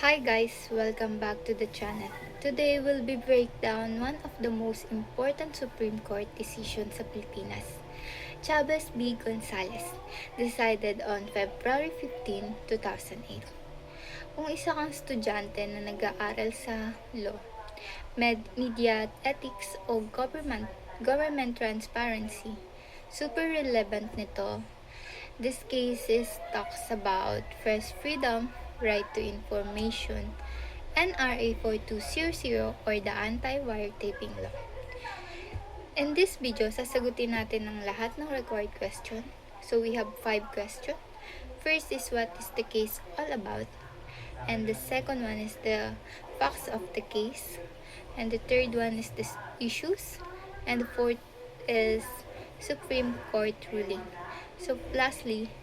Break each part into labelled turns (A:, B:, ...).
A: Hi guys, welcome back to the channel. Today we'll be break down one of the most important Supreme Court decisions sa Pilipinas. Chavez v. Gonzales, decided on February 15, 2008. Kung isa kang estudyante na nag-aaral sa law, media ethics o government transparency, super relevant nito. This case talks about first freedom, right to information, NRA 4200 or the anti-wiretapping law. In this video, sasagutin natin ang lahat ng required question. So we have 5 questions. First is what is the case all about? And the second one is the facts of the case. And the third one is the issues. And the fourth is Supreme Court ruling. So lastly,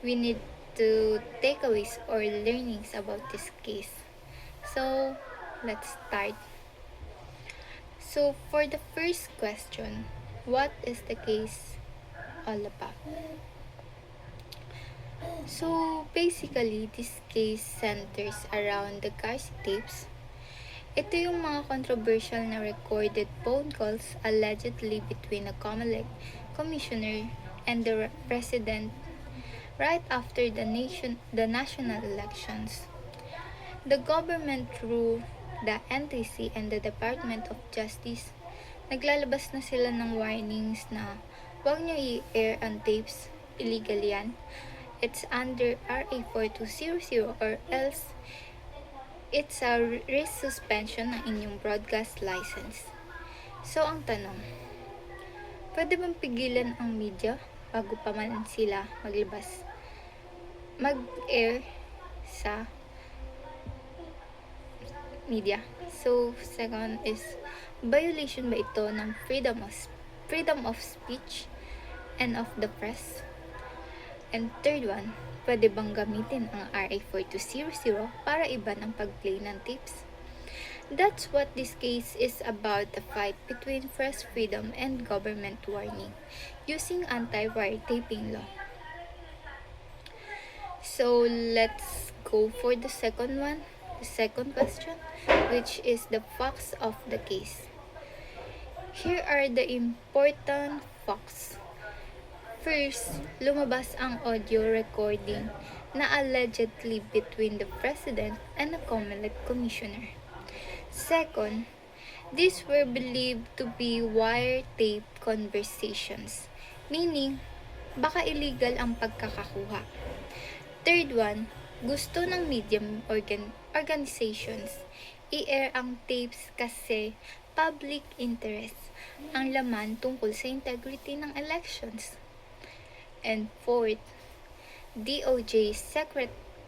A: we need to takeaways or learnings about this case. So let's start. So for the first question, what is the case all about? So basically, this case centers around the Garci tapes. Ito yung mga controversial na recorded phone calls allegedly between a COMELEC commissioner and the president right after the national elections. The government through the NTC and the Department of Justice, naglalabas na sila ng warnings na huwag nyo i-air ang tapes, illegal yan. It's under RA 4200 or else it's a risk suspension ng inyong broadcast license. So ang tanong, pwede bang pigilan ang media bago pa man sila mag-air sa media? So second is, violation ba ito ng freedom of speech and of the press? And third one, pwede bang gamitin ang RA 4200 para iban ang pag-play ng tapes? That's what this case is about, the fight between press freedom and government warning using anti-wiretapping law. So let's go for the second question, which is the facts of the case. Here are the important facts. First, lumabas ang audio recording na allegedly between the president and a COMELEC commissioner. Second, these were believed to be wiretaped conversations, meaning baka illegal ang pagkakakuha. Third one, gusto ng media organizations i-air ang tapes kasi public interest ang laman tungkol sa integrity ng elections. And fourth, DOJ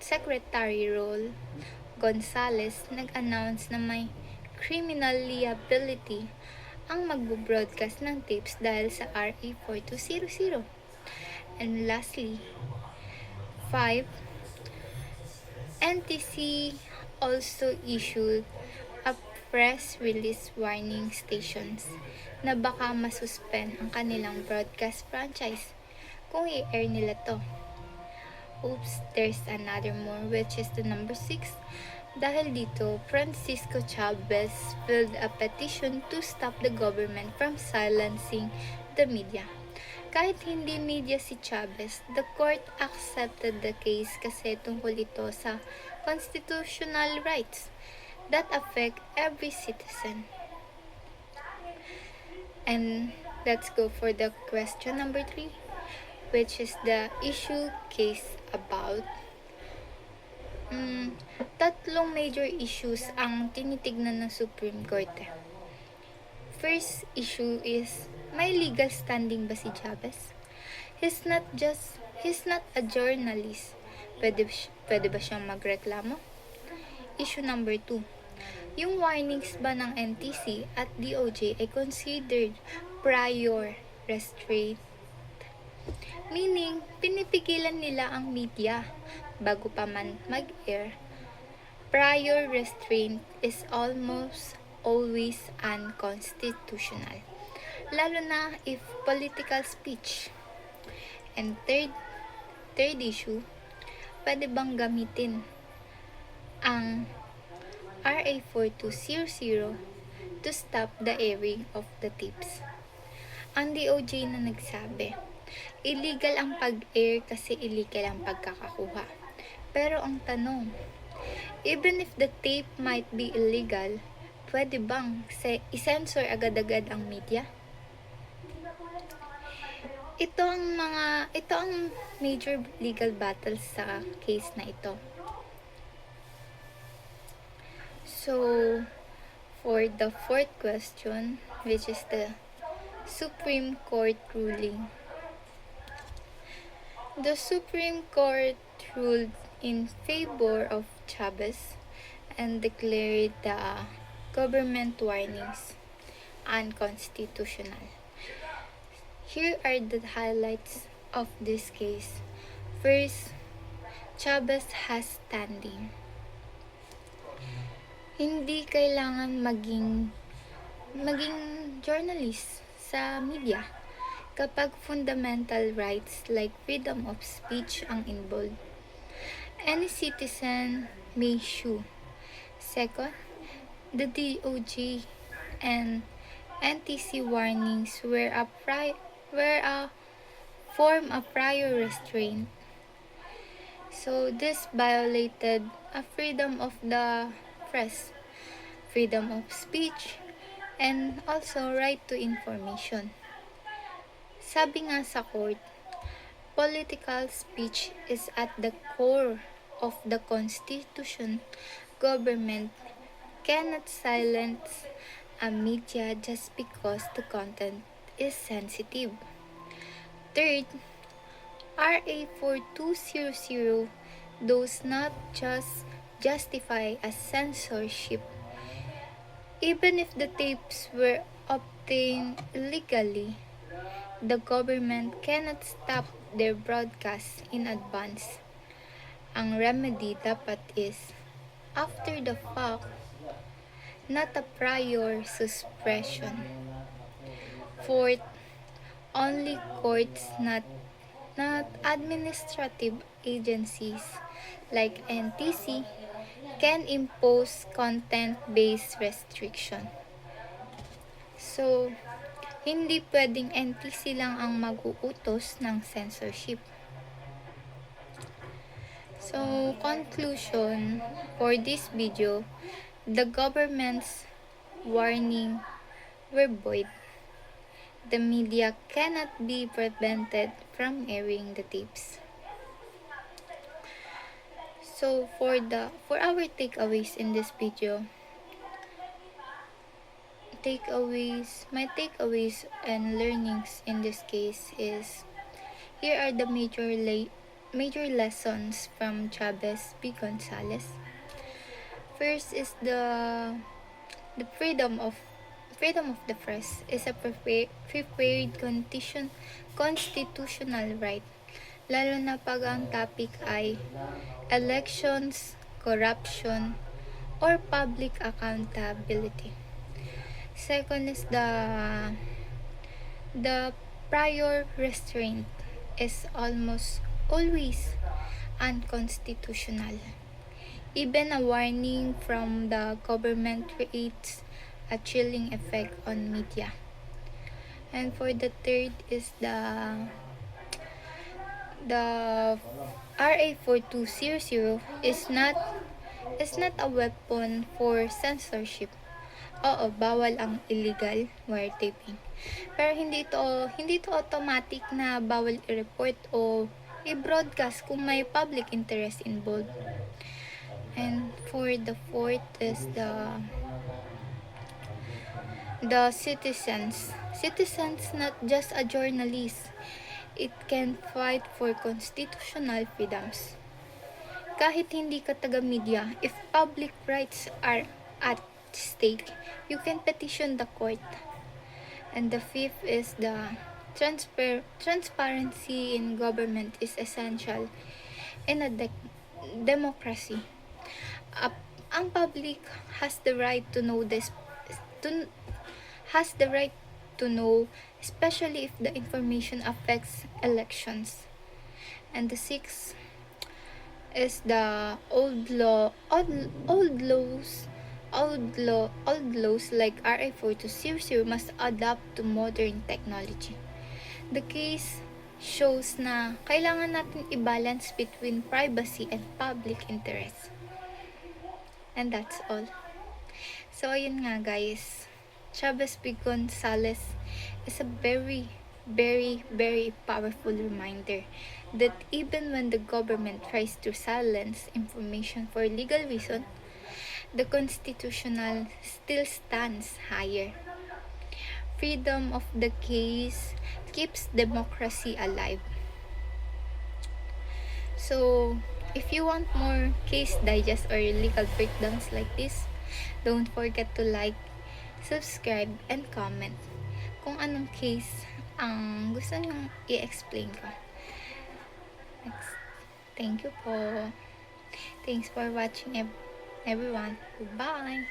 A: Secretary Rol Gonzales nag-announce na may criminal liability ang magbo-broadcast ng tapes dahil sa RA 4200. And lastly, 5, NTC also issued a press release warning stations na baka masuspend ang kanilang broadcast franchise kung i-air nila to. Oops, there's another more, which is the number 6. Dahil dito, Francisco Chavez filed a petition to stop the government from silencing the media. Kahit hindi media si Chavez, the court accepted the case kasi tungkol ito sa constitutional rights that affect every citizen. And let's go for the question number 3, which is the issue case about. Tatlong major issues ang tinitignan ng Supreme Court. First issue is, may legal standing ba si Chavez? He's not a journalist. Pwede ba siyang magreklamo? Issue number 2, yung warnings ba ng NTC at DOJ ay considered prior restraint? Meaning, pinipigilan nila ang media bago pa man mag-air. Prior restraint is almost always unconstitutional, lalo na if political speech. And third issue, pwede bang gamitin ang RA 4200 to stop the airing of the tapes. Ang DOJ na nagsabi, illegal ang pag-air kasi illegal ang pagkakakuha. Pero ang tanong, even if the tape might be illegal, pwede bang i-censor agad-agad ang media? Ito ang major legal battles sa case na ito. So, for the fourth question, which is the Supreme Court ruling. The Supreme Court ruled in favor of Chavez and declared the government warnings unconstitutional. Here are the highlights of this case. First, Chavez has standing. Hindi kailangan maging journalist sa media kapag fundamental rights like freedom of speech ang involved. Any citizen may sue. Second, the DOJ and NTC warnings were a form of prior restraint. So this violated a freedom of the press, freedom of speech, and also right to information. Sabi nga sa court, political speech is at the core of the Constitution. Government cannot silence a media just because the content is sensitive. Third, RA 4200 does not just justify a censorship. Even if the tapes were obtained illegally, the government cannot stop their broadcast in advance. Ang remedy dapat is after the fact, not a prior suppression. Fourth, only courts, not administrative agencies like NTC, can impose content-based restriction. So, hindi pwedeng NTC lang ang mag-uutos ng censorship. So, conclusion for this video, the government's warning were void. The media cannot be prevented from airing the tapes. So for our takeaways in this video, my takeaways and learnings in this case is, here are the major lessons from Chavez v. Gonzalez. First is the freedom of the press is a prepared constitutional right, lalo na pag ang topic ay elections, corruption, or public accountability. Second is the prior restraint is almost always unconstitutional. Even a warning from the government creates a chilling effect on media. And for the third is the RA 4200 is not a weapon for censorship. Oo, bawal ang illegal wiretapping. Pero hindi ito automatic na bawal i-report o i-broadcast kung may public interest involved. And for the fourth is the citizens. Citizens, not just a journalist. It can fight for constitutional freedoms. Kahit hindi ka taga-media, if public rights are at stake, you can petition the court. And the fifth is the transparency in government is essential in a democracy. Ang public has the right to know especially if the information affects elections. And the sixth, is the old laws like RA 4200 must adapt to modern technology. The case shows na kailangan natin i-balance between privacy and public interest. And that's all. So, ayun nga guys. Chavez P. Gonzalez is a very, very, very powerful reminder that even when the government tries to silence information for legal reason, the constitutional still stands higher. Freedom of the case keeps democracy alive. So, if you want more case digest or legal breakdowns like this, don't forget to like, subscribe, and comment kung anong case ang gusto nyong i-explain ko. Next. Thank you po. Thanks for watching everyone. Goodbye!